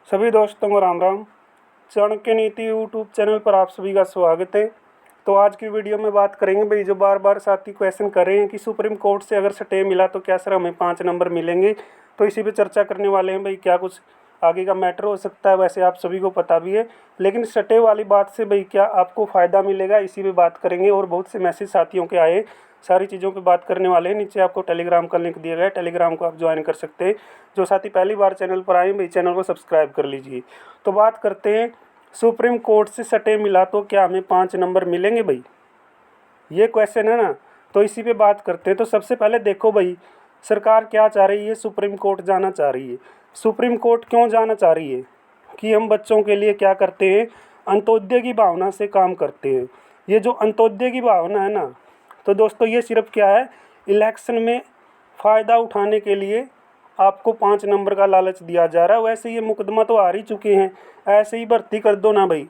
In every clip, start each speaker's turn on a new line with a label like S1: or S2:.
S1: सभी दोस्तों को राम राम। चाणक्य नीति यूट्यूब चैनल पर आप सभी का स्वागत है। तो आज की वीडियो में बात करेंगे भाई, जो बार बार साथी क्वेश्चन कर रहे हैं कि सुप्रीम कोर्ट से अगर स्टे मिला तो क्या सर हमें 5 नंबर मिलेंगे। तो इसी पे चर्चा करने वाले हैं भाई, क्या कुछ आगे का मैटर हो सकता है। वैसे आप सभी को पता भी है, लेकिन स्टे वाली बात से भाई क्या आपको फ़ायदा मिलेगा, इसी पे बात करेंगे। और बहुत से मैसेज साथियों के आए, सारी चीज़ों पे बात करने वाले हैं। नीचे आपको टेलीग्राम का लिंक दिया गया है, टेलीग्राम को आप ज्वाइन कर सकते हैं। जो साथी पहली बार चैनल पर आए भाई, चैनल को सब्सक्राइब कर लीजिए। तो बात करते हैं, सुप्रीम कोर्ट से स्टे मिला तो क्या हमें 5 नंबर मिलेंगे भाई, ये क्वेश्चन है ना। तो इसी पे बात करते हैं। तो सबसे पहले देखो भाई, सरकार क्या चाह रही है, सुप्रीम कोर्ट जाना चाह रही है। सुप्रीम कोर्ट क्यों जाना चाह रही है कि हम बच्चों के लिए क्या करते हैं, अंत्योदय की भावना से काम करते हैं। ये जो अंत्योदय की भावना है ना, तो दोस्तों ये सिर्फ क्या है, इलेक्शन में फ़ायदा उठाने के लिए आपको 5 नंबर का लालच दिया जा रहा है। वैसे ये मुकदमा तो हार ही चुके हैं, ऐसे ही भर्ती कर दो ना भाई।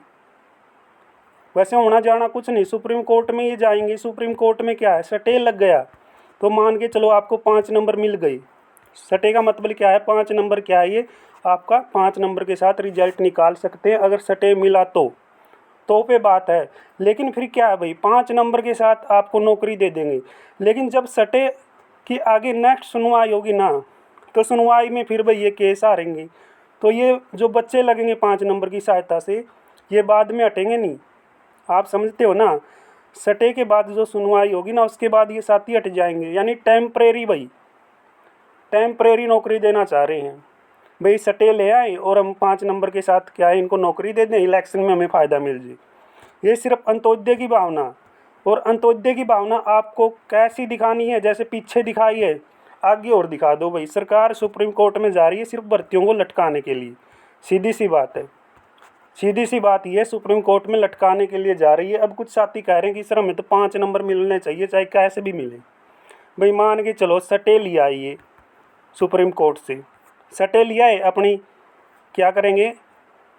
S1: वैसे होना जाना कुछ नहीं, सुप्रीम कोर्ट में ये जाएंगे। सुप्रीम कोर्ट में क्या है, स्टे लग गया तो मान के चलो आपको 5 नंबर मिल गए। स्टे का मतलब क्या है, 5 नंबर क्या है, ये आपका 5 नंबर के साथ रिजल्ट निकाल सकते हैं अगर स्टे मिला तो पे बात है। लेकिन फिर क्या है भाई, 5 नंबर के साथ आपको नौकरी दे देंगे। लेकिन जब स्टे की आगे नेक्स्ट सुनवाई होगी ना, तो सुनवाई में फिर भाई ये केस हारेंगे। तो ये जो बच्चे लगेंगे 5 नंबर की सहायता से, ये बाद में हटेंगे नहीं। आप समझते हो ना, स्टे के बाद जो सुनवाई होगी ना, उसके बाद ये साथी हट जाएंगे। यानी टेम्परेरी भाई, टेम्परेरी नौकरी देना चाह रहे हैं भाई। स्टे ले आए और हम 5 नंबर के साथ क्या है, इनको नौकरी दे दें, इलेक्शन में हमें फ़ायदा मिल जाए। ये सिर्फ अंत्योदय की भावना। और अंत्योदय की भावना आपको कैसी दिखानी है, जैसे पीछे दिखाई है, आगे और दिखा दो भाई। सरकार सुप्रीम कोर्ट में जा रही है सिर्फ भर्तियों को लटकाने के लिए, सीधी सी बात है। सीधी सी बात ये, सुप्रीम कोर्ट में लटकाने के लिए जा रही है। अब कुछ साथी कह रहे हैं कि सर हमें तो 5 नंबर मिलने चाहिए, चाहे कैसे भी मिले। भाई मान के चलो स्टे लिया ये सुप्रीम कोर्ट से, स्टे लिया है, अपनी क्या करेंगे,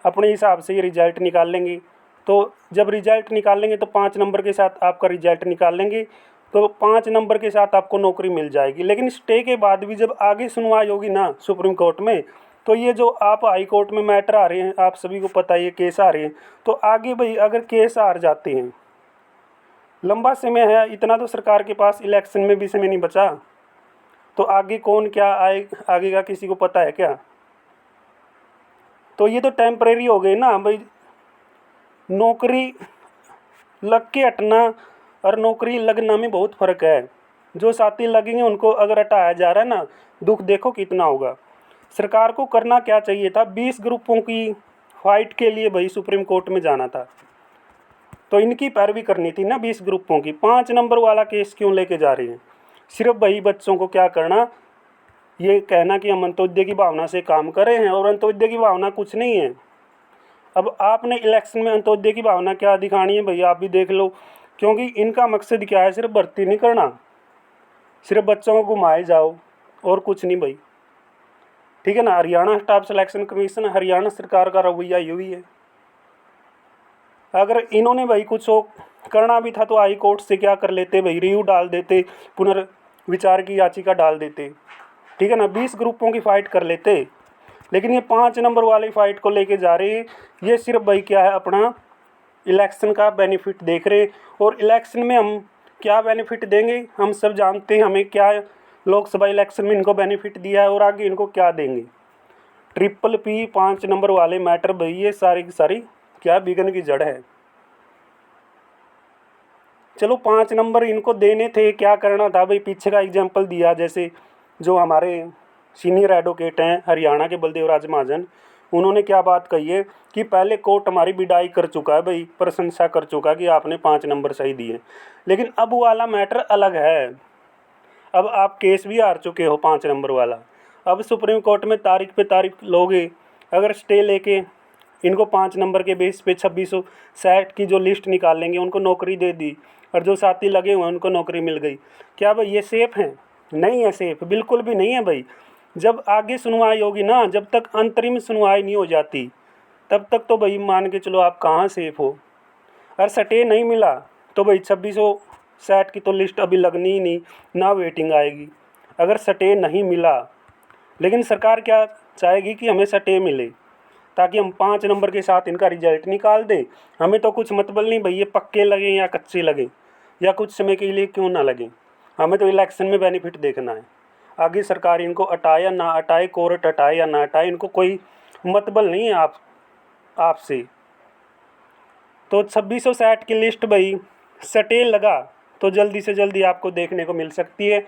S1: अपने हिसाब से ये रिजल्ट निकाल लेंगे। तो जब रिजल्ट निकाल लेंगे तो 5 नंबर के साथ आपका रिजल्ट निकाल लेंगे, तो 5 नंबर के साथ आपको नौकरी मिल जाएगी। लेकिन स्टे के बाद भी जब आगे सुनवाई होगी ना सुप्रीम कोर्ट में, तो ये जो आप हाई कोर्ट में मैटर आ रहे हैं, आप सभी को पता है ये केस आ रहे हैं, तो आगे भाई अगर केस हार जाते हैं, लंबा समय है, इतना तो सरकार के पास इलेक्शन में भी समय नहीं बचा। तो आगे कौन क्या आए, आगे का किसी को पता है क्या। तो ये तो टेम्परेरी हो गई ना भाई। नौकरी लग के हटना और नौकरी लगना में बहुत फ़र्क है। जो साथी लगेंगे उनको अगर हटाया जा रहा है ना, दुख देखो कितना होगा। सरकार को करना क्या चाहिए था, 20 ग्रुपों की फाइट के लिए भाई सुप्रीम कोर्ट में जाना था। तो इनकी पैरवी करनी थी ना 20 ग्रुपों की। 5 नंबर वाला केस क्यों लेके जा रहे हैं। सिर्फ भाई बच्चों को क्या करना, ये कहना कि हम अंत्योदय की भावना से काम कर रहे हैं, और अंत्योदय की भावना कुछ नहीं है। अब आपने इलेक्शन में अंत्योदय की भावना क्या दिखानी है भाई, आप भी देख लो। क्योंकि इनका मकसद क्या है, सिर्फ भर्ती नहीं करना, सिर्फ बच्चों को घुमाए जाओ और कुछ नहीं भाई। ठीक है ना। Haryana staff selection commission, Haryana सरकार का रवैया यही है। अगर इन्होंने भाई कुछ करना भी था तो हाई कोर्ट से क्या कर लेते भाई, रिव्यू डाल देते, पुनर्विचार की याचिका डाल देते। ठीक है ना, 20 ग्रुपों की फ़ाइट कर लेते। लेकिन ये 5 नंबर वाली फ़ाइट को लेके जा रहे हैं। ये सिर्फ भाई क्या है, अपना इलेक्शन का बेनिफिट देख रहे हैं। और इलेक्शन में हम क्या बेनिफिट देंगे, हम सब जानते हैं। हमें क्या लोकसभा इलेक्शन में इनको बेनिफिट दिया है और आगे इनको क्या देंगे। ट्रिपल पी 5 नंबर वाले मैटर भाई, ये सारी की सारी क्या विघ्न की जड़ है। चलो 5 नंबर इनको देने थे, क्या करना था भाई, पीछे का एग्जाम्पल दिया। जैसे जो हमारे सीनियर एडवोकेट हैं हरियाणा के बलदेव राज महाजन, उन्होंने क्या बात कही है कि पहले कोर्ट हमारी विदाई कर चुका है भाई, प्रशंसा कर चुका कि आपने 5 नंबर सही दिए। लेकिन अब वाला मैटर अलग है। अब आप केस भी हार चुके हो 5 नंबर वाला। अब सुप्रीम कोर्ट में तारीख पे तारीख लोगे। अगर स्टे लेके इनको 5 नंबर के बेस पे 2660 की जो लिस्ट निकाल लेंगे, उनको नौकरी दे दी, और जो साथी लगे हुए हैं उनको नौकरी मिल गई। क्या भाई ये सेफ़ है? नहीं है सेफ़, बिल्कुल भी नहीं है भाई। जब आगे सुनवाई होगी ना, जब तक अंतरिम सुनवाई नहीं हो जाती, तब तक तो भाई मान के चलो आप कहाँ सेफ़ हो। और स्टे नहीं मिला तो भाई 2660 की तो लिस्ट अभी लगनी ही नहीं, ना वेटिंग आएगी अगर स्टे नहीं मिला। लेकिन सरकार क्या चाहेगी कि हमें स्टे मिले। ताकि हम 5 नंबर के साथ इनका रिजल्ट निकाल दें। हमें तो कुछ मतलब नहीं भाई ये पक्के लगें या कच्चे लगें या कुछ समय के लिए क्यों ना लगें, हमें तो इलेक्शन में बेनिफिट देखना है। आगे सरकार इनको हटाए या ना हटाए, कोर्ट हटाए या ना हटाए, इनको कोई मतलब नहीं है आपसे। तो 2660 की लिस्ट भाई सटे लगा तो जल्दी से जल्दी आपको देखने को मिल सकती है,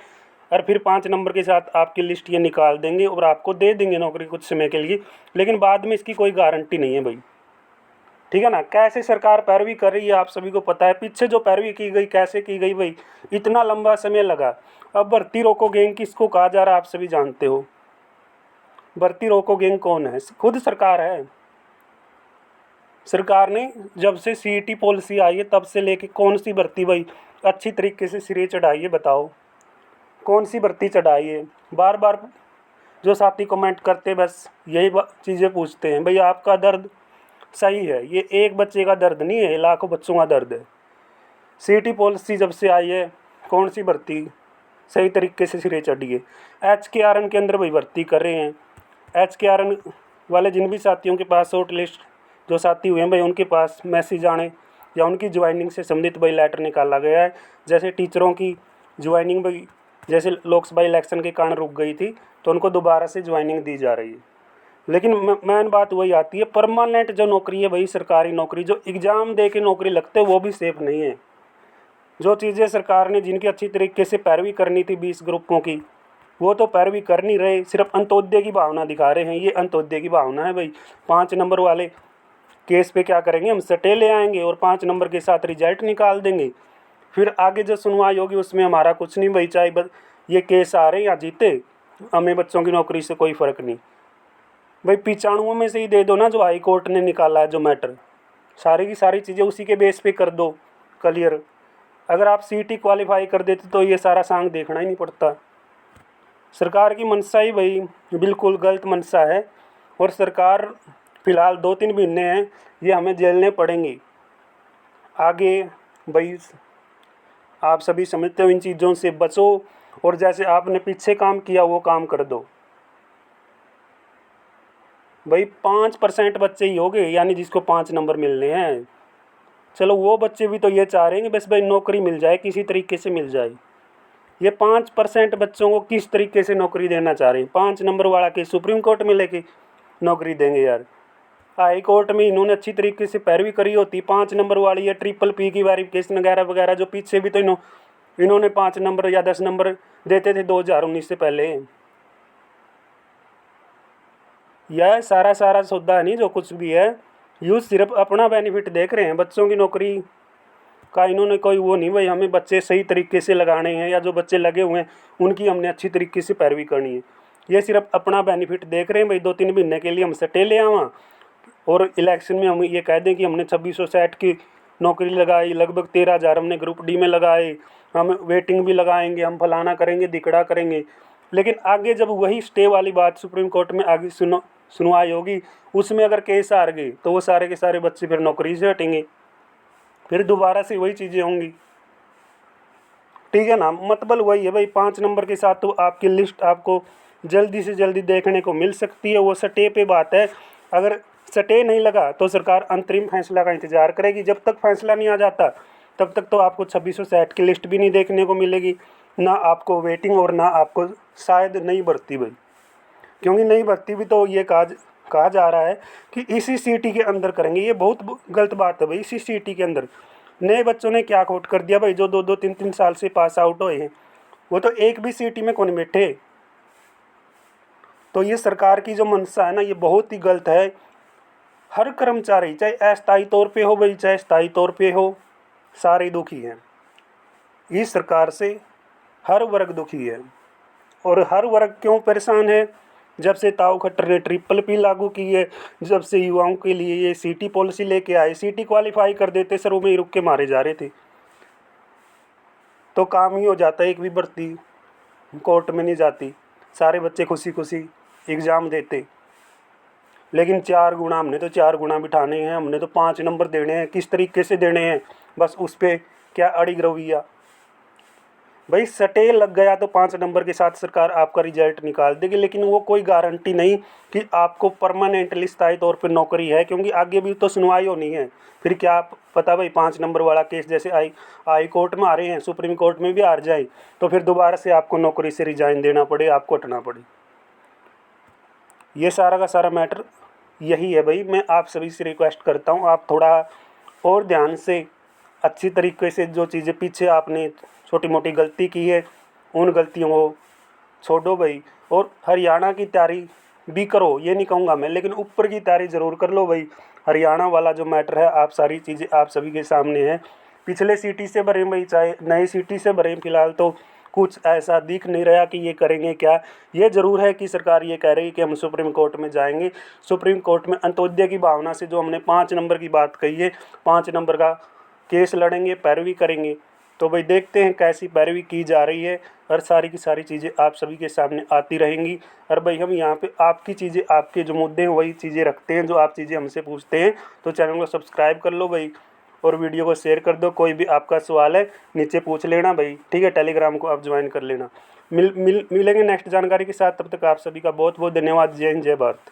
S1: और फिर 5 नंबर के साथ आपकी लिस्ट ये निकाल देंगे और आपको दे देंगे नौकरी कुछ समय के लिए, लेकिन बाद में इसकी कोई गारंटी नहीं है भाई। ठीक है ना। कैसे सरकार पैरवी कर रही है आप सभी को पता है, पीछे जो पैरवी की गई कैसे की गई भाई, इतना लंबा समय लगा। अब भर्ती रोको गैंग किसको कहा जा रहा है आप सभी जानते हो। भर्ती रोको गैंग कौन है? खुद सरकार है। सरकार ने जब से सीईटी पॉलिसी आई है तब से लेके कौन सी भर्ती भाई अच्छी तरीके से सिरे चढ़ाई है, बताओ कौन सी भर्ती चढ़ाई है। बार बार जो साथी कमेंट करते बस यही चीज़ें पूछते हैं, भाई आपका दर्द सही है, ये एक बच्चे का दर्द नहीं है, लाखों बच्चों का दर्द है। सीईटी पॉलिसी जब से आई है कौन सी भर्ती सही तरीके से सिरे चढ़ी है। HKRN के अंदर भाई भर्ती कर रहे हैं। HKRN वाले जिन भी साथियों के पास शॉर्ट लिस्ट जो साथी हुए हैं भाई उनके पास मैसेज आने या उनकी ज्वाइनिंग से संबंधित भाई लेटर निकाला गया है। जैसे टीचरों की ज्वाइनिंग भाई जैसे लोकसभा इलेक्शन के कारण रुक गई थी तो उनको दोबारा से ज्वाइनिंग दी जा रही है। लेकिन मेन बात वही आती है, परमानेंट जो नौकरी है वही सरकारी नौकरी, जो एग्ज़ाम दे के नौकरी लगते वो भी सेफ नहीं है। जो चीज़ें सरकार ने जिनकी अच्छी तरीके से पैरवी करनी थी 20 ग्रुपों की, वो तो पैरवी कर नहीं रहे, सिर्फ अंत्योदय की भावना दिखा रहे हैं। ये अंत्योदय की भावना है भाई। 5 नंबर वाले केस पे क्या करेंगे, हम सटे ले आएंगे और 5 नंबर के साथ रिजल्ट निकाल देंगे। फिर आगे जो सुनवाई होगी उसमें हमारा कुछ नहीं भाई, चाहे ये केस आ रहे हैं या जीते, हमें बच्चों की नौकरी से कोई फ़र्क नहीं भाई। 95 में से ही दे दो ना जो हाई कोर्ट ने निकाला है जो मैटर, सारी की सारी चीज़ें उसी के बेस पे कर दो क्लियर। अगर आप सीईटी क्वालिफाई कर देते तो ये सारा सांग देखना ही नहीं पड़ता। सरकार की मंशा ही भाई बिल्कुल गलत मंशा है, और सरकार फ़िलहाल 2-3 महीने हैं ये हमें झेलने पड़ेंगे। आगे भाई आप सभी समझते हो इन चीज़ों से बचो, और जैसे आपने पीछे काम किया वो काम कर दो भाई। 5% बच्चे ही हो गए यानी जिसको 5 नंबर मिलने हैं। चलो वो बच्चे भी तो ये चाह रहे हैं कि बस भाई नौकरी मिल जाए, किसी तरीके से मिल जाए। ये 5% बच्चों को किस तरीके से नौकरी देना चाह रहे हैं? 5 नंबर वाला के सुप्रीम कोर्ट में लेके नौकरी देंगे यार। हाई कोर्ट में इन्होंने अच्छी तरीके से पैरवी करी होती। 5 नंबर वाली या PPP की वेरिफिकेशन वगैरह वगैरह जो पीछे भी तो इन्होंने 5 नंबर या 10 नंबर देते थे 2019 से पहले। यह सारा सौदा नहीं जो कुछ भी है, यूँ सिर्फ अपना बेनिफिट देख रहे हैं। बच्चों की नौकरी का इन्होंने कोई वो नहीं भाई, हमें बच्चे सही तरीके से लगाने हैं या जो बच्चे लगे हुए हैं उनकी हमने अच्छी तरीके से पैरवी करनी है। ये सिर्फ अपना बेनिफिट देख रहे हैं भाई। 2-3 महीने के लिए हम सटे ले आवा और इलेक्शन में हम ये कह दें कि हमने 2660 की नौकरी लगाई, लगभग 13,000 हमने ग्रुप डी में लगाए, हम वेटिंग भी लगाएंगे, हम फलाना करेंगे दिकड़ा करेंगे। लेकिन आगे जब वही स्टे वाली बात सुप्रीम कोर्ट में आगे सुनवाई होगी, उसमें अगर केस हार गए तो वो सारे के सारे बच्चे फिर नौकरी से हटेंगे, फिर दोबारा से वही चीज़ें होंगी। ठीक है ना। मतलब वही है भाई, 5 नंबर के साथ तो आपकी लिस्ट आपको जल्दी से जल्दी देखने को मिल सकती है। वो सटे पे बात है। अगर सटे नहीं लगा तो सरकार अंतरिम फैसला का इंतज़ार करेगी। जब तक फैसला नहीं आ जाता तब तक तो आपको 2660 की लिस्ट भी नहीं देखने को मिलेगी, ना आपको वेटिंग और ना आपको शायद नई भर्ती भाई। क्योंकि नई भर्ती भी तो ये कहा जा रहा है कि इसी सीटी के अंदर करेंगे। ये बहुत गलत बात है भाई। इसी सीटी के अंदर नए बच्चों ने क्या खोट कर दिया भाई, जो 2-2, 3-3 साल से पास आउट हुए हैं वो तो एक भी सीटी में कौन बैठे। तो ये सरकार की जो मंशा है ना ये बहुत ही गलत है। हर कर्मचारी चाहे अस्थायी तौर पे हो भाई चाहे स्थायी तौर पे हो, सारे दुखी हैं इस सरकार से। हर वर्ग दुखी है। और हर वर्ग क्यों परेशान है? जब से ताऊ खट्टर ने PPP लागू की है, जब से युवाओं के लिए ये सीटी पॉलिसी लेके आए, सीटी क्वालिफाई कर देते सर वो में ही रुक के मारे जा रहे थे तो काम ही हो जाता। एक भी भर्ती कोर्ट में नहीं जाती, सारे बच्चे खुशी खुशी एग्ज़ाम देते। लेकिन 4 गुना हमने तो 4 गुना बिठाने हैं, हमने तो 5 नंबर देने हैं। किस तरीके से देने हैं बस उस पर क्या अड़ी रवैया। भाई सटे लग गया तो 5 नंबर के साथ सरकार आपका रिजल्ट निकाल देगी, लेकिन वो कोई गारंटी नहीं कि आपको परमानेंटली स्थायी तौर पे नौकरी है, क्योंकि आगे भी तो सुनवाई होनी है। फिर क्या पता भाई 5 नंबर वाला केस जैसे हाई कोर्ट में आ रहे हैं, सुप्रीम कोर्ट में भी हार जाए तो फिर दोबारा से आपको नौकरी से रिजाइन देना पड़े, आपको हटना पड़े। ये सारा का सारा मैटर यही है भाई। मैं आप सभी से रिक्वेस्ट करता हूँ, आप थोड़ा और ध्यान से अच्छी तरीके से जो चीज़ें पीछे आपने छोटी मोटी गलती की है उन गलतियों को छोड़ो भाई, और हरियाणा की तैयारी भी करो, ये नहीं कहूँगा मैं, लेकिन ऊपर की तैयारी ज़रूर कर लो भाई। हरियाणा वाला जो मैटर है, आप सारी चीज़ें आप सभी के सामने है। पिछले सिटी से भरे भाई, चाहे नए सिटी से भरे, फिलहाल तो कुछ ऐसा दिख नहीं रहा कि ये करेंगे क्या। ये ज़रूर है कि सरकार ये कह रही है कि हम सुप्रीम कोर्ट में जाएंगे, सुप्रीम कोर्ट में अंत्योदय की भावना से जो हमने 5 नंबर की बात कही है, 5 नंबर का केस लड़ेंगे, पैरवी करेंगे। तो भाई देखते हैं कैसी पैरवी की जा रही है, और सारी की सारी चीज़ें आप सभी के सामने आती रहेंगी। और भाई हम यहाँ पे आपकी चीज़ें, आपके जो मुद्दे हैं वही चीज़ें रखते हैं, जो आप चीज़ें हमसे पूछते हैं। तो चैनल को सब्सक्राइब कर लो भाई, और वीडियो को शेयर कर दो। कोई भी आपका सवाल है नीचे पूछ लेना भाई, ठीक है। टेलीग्राम को आप ज्वाइन कर लेना। मिलेंगे नेक्स्ट जानकारी के साथ, तब तक आप सभी का बहुत बहुत धन्यवाद। जय हिंद, जय भारत।